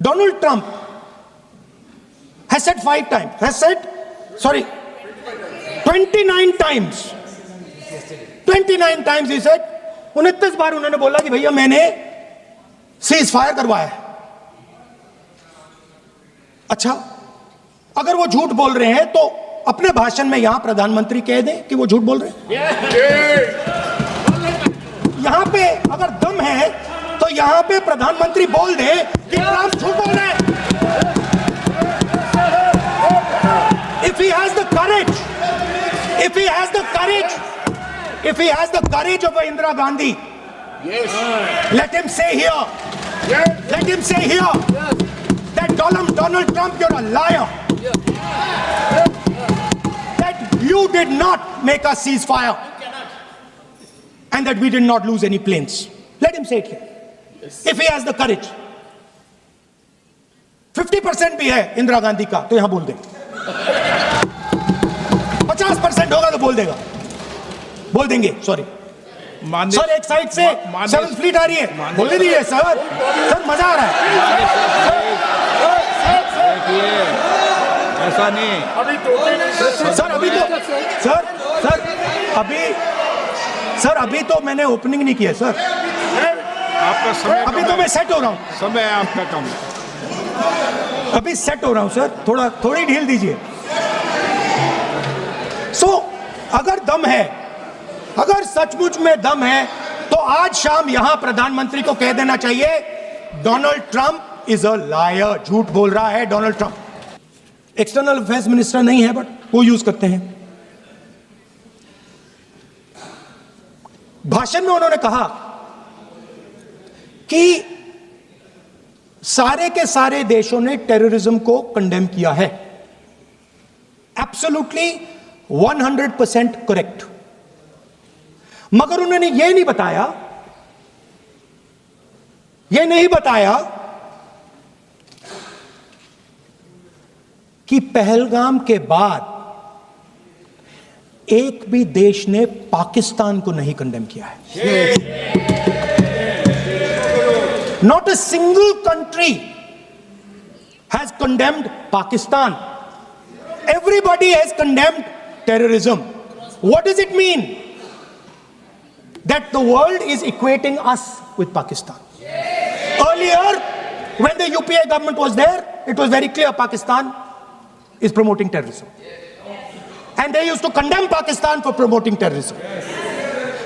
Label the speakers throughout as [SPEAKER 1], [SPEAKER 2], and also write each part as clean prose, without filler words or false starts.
[SPEAKER 1] Donald Trump has said 5 times, 29 times. 29 times he said, 29 बार उन्होंने बोला कि भैया मैंने सीज फायर करवाया है. अच्छा, अगर वो झूठ बोल रहे हैं तो अपने भाषण में यहां प्रधानमंत्री कह दें कि वो झूठ बोल रहे हैं. यहां पे अगर दम है तो यहां पे प्रधानमंत्री बोल दे कि ट्रंप झूठ बोल रहे हैं. If he has the courage, if he has the courage of Indira Gandhi, let him say here, that Donald Trump, you're a liar. That you did not make a ceasefire, and that we did not lose any planes. Let him say it here. If he has the courage. 50% भी है इंदिरा गांधी का तो यहां बोल दे. 50% होगा तो बोल देगा, बोल देंगे. सॉरी सर, एक साइड से 7th फ्लीट आ रही है, बोल दीजिए सर. सर मजा आ रहा है.
[SPEAKER 2] ऐसा नहीं
[SPEAKER 1] सर. अभी तो मैंने ओपनिंग नहीं किया सर.
[SPEAKER 2] आपका समय
[SPEAKER 1] अभी तो मैं सेट हो रहा हूं.
[SPEAKER 2] समय आपका कम.
[SPEAKER 1] अभी सेट हो रहा हूं सर, थोड़ी ढील दीजिए. अगर दम है, अगर सचमुच में दम है तो आज शाम यहां प्रधानमंत्री को कह देना चाहिए Donald Trump is a liar. झूठ बोल रहा है Donald Trump. External affairs minister नहीं है बट वो यूज करते हैं. भाषण में उन्होंने कहा कि सारे के सारे देशों ने टेररिज्म को कंडेम किया है. Absolutely 100% correct. मगर उन्होंने यह नहीं बताया कि पहलगाम के बाद एक भी देश ने पाकिस्तान को नहीं कंडेम किया है. Not a single country has condemned Pakistan. Everybody has condemned terrorism. What does it mean? That the world is equating us with Pakistan. Earlier, when the UPA government was there, it was very clear Pakistan is promoting terrorism. And they used to condemn Pakistan for promoting terrorism.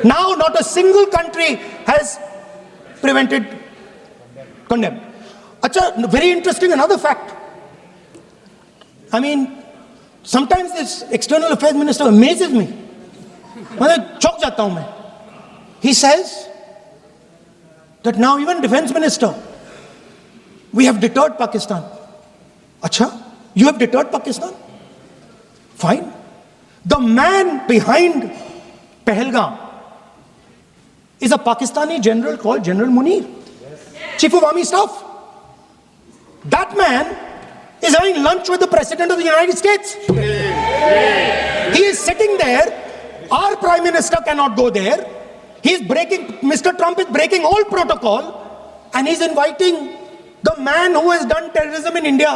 [SPEAKER 1] Now, not a single country has condemned. Achha, very interesting, another fact. I mean, sometimes this external affairs minister amazes me. मैं चौंक जाता हूं मैं. He says that now even defense minister, we have deterred Pakistan. Achha, you have deterred Pakistan? Fine. The man behind Pahalgam is a Pakistani general called General Munir, Chief of Army Staff. That man is having lunch with the President of the United States. He is sitting there. Our Prime Minister cannot go there. Mr. Trump is breaking all protocol, and he's inviting the man who has done terrorism in India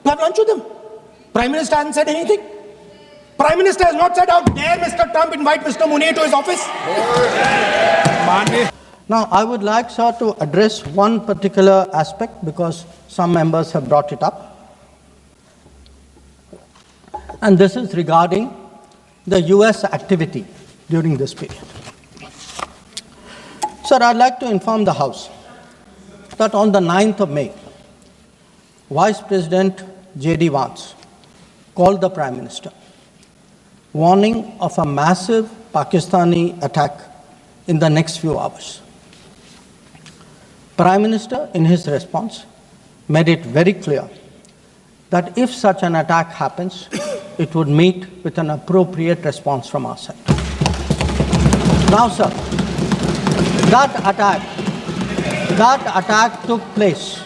[SPEAKER 1] to have lunch with him. Prime Minister hasn't said anything. Prime Minister has not said, how dare Mr. Trump invite Mr. Munir to his office.
[SPEAKER 3] Now, I would like, sir, to address one particular aspect because some members have brought it up. And this is regarding the US activity during this period. Sir, I'd like to inform the House that on the 9th of May, Vice President J.D. Vance called the Prime Minister, warning of a massive Pakistani attack in the next few hours. Prime Minister, in his response, made it very clear that if such an attack happens, it would meet with an appropriate response from our side. Now, sir, that attack took place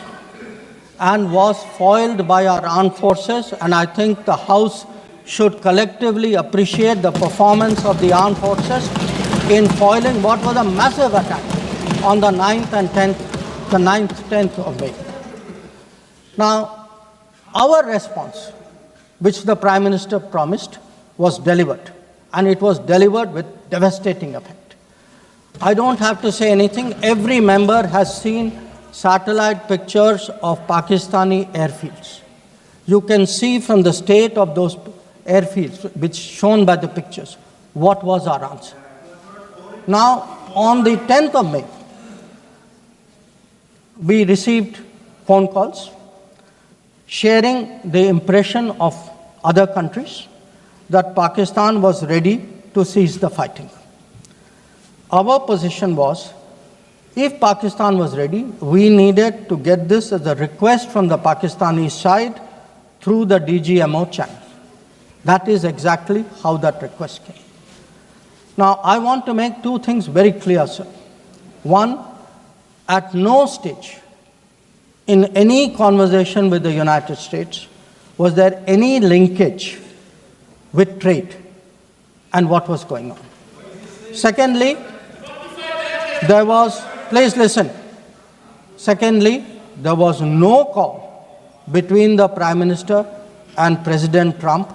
[SPEAKER 3] and was foiled by our armed forces, and I think the House should collectively appreciate the performance of the armed forces in foiling what was a massive attack on the 9th and 10th of May. Now, our response, which the Prime Minister promised, was delivered. And it was delivered with devastating effect. I don't have to say anything. Every member has seen satellite pictures of Pakistani airfields. You can see from the state of those airfields, which shown by the pictures, what was our answer. Now, on the 10th of May, we received phone calls sharing the impression of other countries that Pakistan was ready to cease the fighting. Our position was, if Pakistan was ready, we needed to get this as a request from the Pakistani side through the DGMO channel. That is exactly how that request came. Now, I want to make two things very clear, sir. One, at no stage in any conversation with the United States was there any linkage with trade and what was going on. Secondly, there was, please listen. Secondly, there was no call between the Prime Minister and President Trump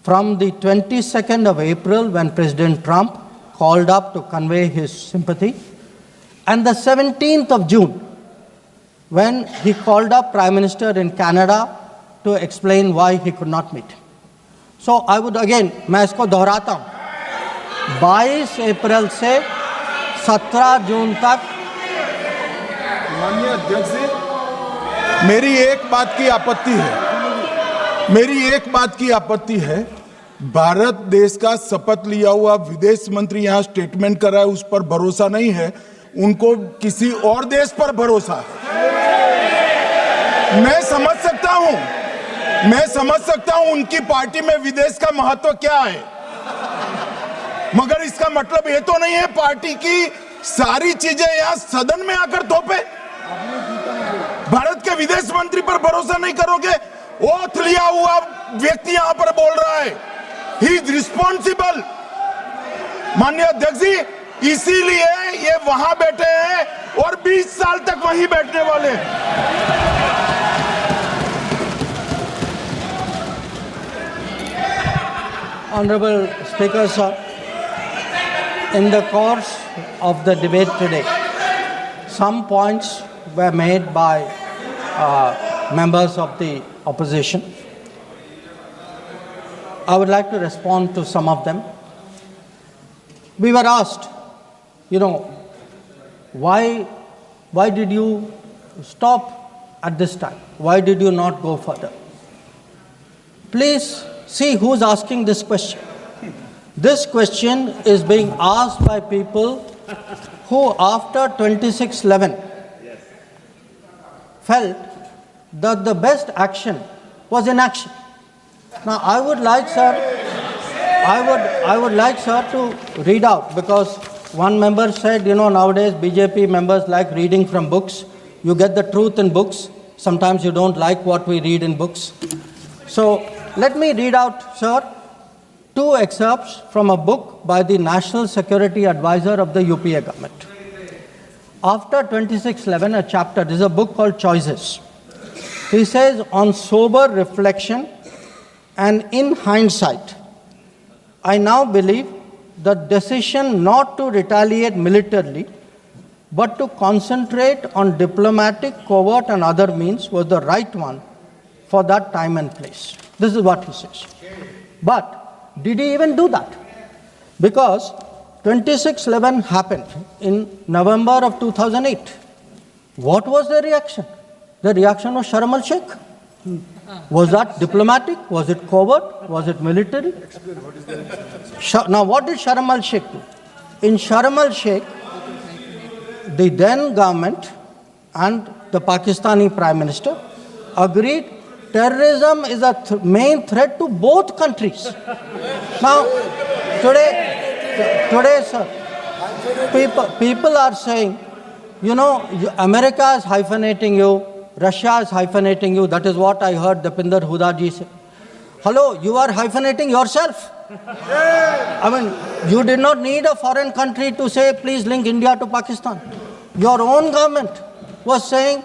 [SPEAKER 3] from the 22nd of April, when President Trump called up to convey his sympathy, and the 17th of June, when he called up Prime Minister in Canada to explain why he could not meet. So I would again, मैं इसको दोहराता हूँ, 22 अप्रैल से 17 जून तक।
[SPEAKER 2] माननीय अध्यक्ष जी, मेरी एक बात की आपत्ति है, भारत देश का शपथ लिया हुआ विदेश मंत्री यहाँ स्टेटमेंट कर रहा है, उस पर भरोसा नहीं है, उनको किसी और देश पर भरोसा है। मैं समझ सकता हूं उनकी पार्टी में विदेश का महत्व क्या है, मगर इसका मतलब ये तो नहीं है पार्टी की सारी चीजें यहां सदन में आकर थोपे। भारत के विदेश मंत्री पर भरोसा नहीं करोगे? ओथ लिया हुआ व्यक्ति यहां पर बोल रहा है, ही इज रिस्पॉन्सिबल। माननीय अध्यक्ष जी, इसीलिए ये वहां बैठे हैं और 20 साल तक वहीं बैठने वाले हैं।
[SPEAKER 3] Honorable Speaker, sir, in the course of the debate today, some points were made by members of the opposition. I would like to respond to some of them. We were asked, why did you stop at this time? Why did you not go further? Please see who's asking this question. This question is being asked by people who, after 26/11, felt that the best action was inaction. Now, I would like, sir, to read out, because one member said, nowadays BJP members like reading from books. You get the truth in books. Sometimes you don't like what we read in books. So let me read out, sir, two excerpts from a book by the National Security Advisor of the UPA government. After 26/11, a chapter, this is a book called Choices. He says, on sober reflection and in hindsight, I now believe the decision not to retaliate militarily, but to concentrate on diplomatic, covert and other means was the right one for that time and place. This is what he says. But did he even do that? Because 26/11 happened in November of 2008. What was the reaction? The reaction was Sharm el-Sheikh. Was that diplomatic? Was it covert? Was it military? Now, what did Sharm el-Sheikh do? In Sharm el-Sheikh, the then government and the Pakistani Prime Minister agreed terrorism is a main threat to both countries. Now, today, sir, people are saying, America is hyphenating you, Russia is hyphenating you. That is what I heard Dipinder Huda ji say. Hello, you are hyphenating yourself. I mean, you did not need a foreign country to say, please link India to Pakistan. Your own government was saying,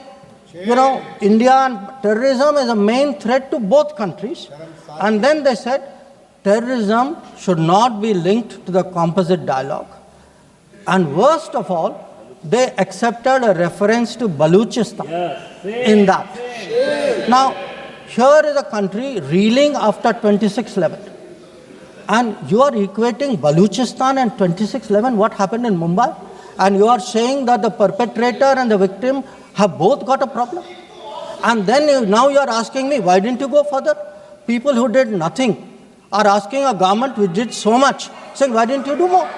[SPEAKER 3] India and terrorism is a main threat to both countries. And then they said terrorism should not be linked to the composite dialogue. And worst of all, they accepted a reference to Baluchistan in that. Now, here is a country reeling after 26/11. And you are equating Baluchistan and 26/11, what happened in Mumbai, and you are saying that the perpetrator and the victim have both got a problem. And then now you are asking me, why didn't you go further? People who did nothing are asking a government which did so much, saying, why didn't you do more?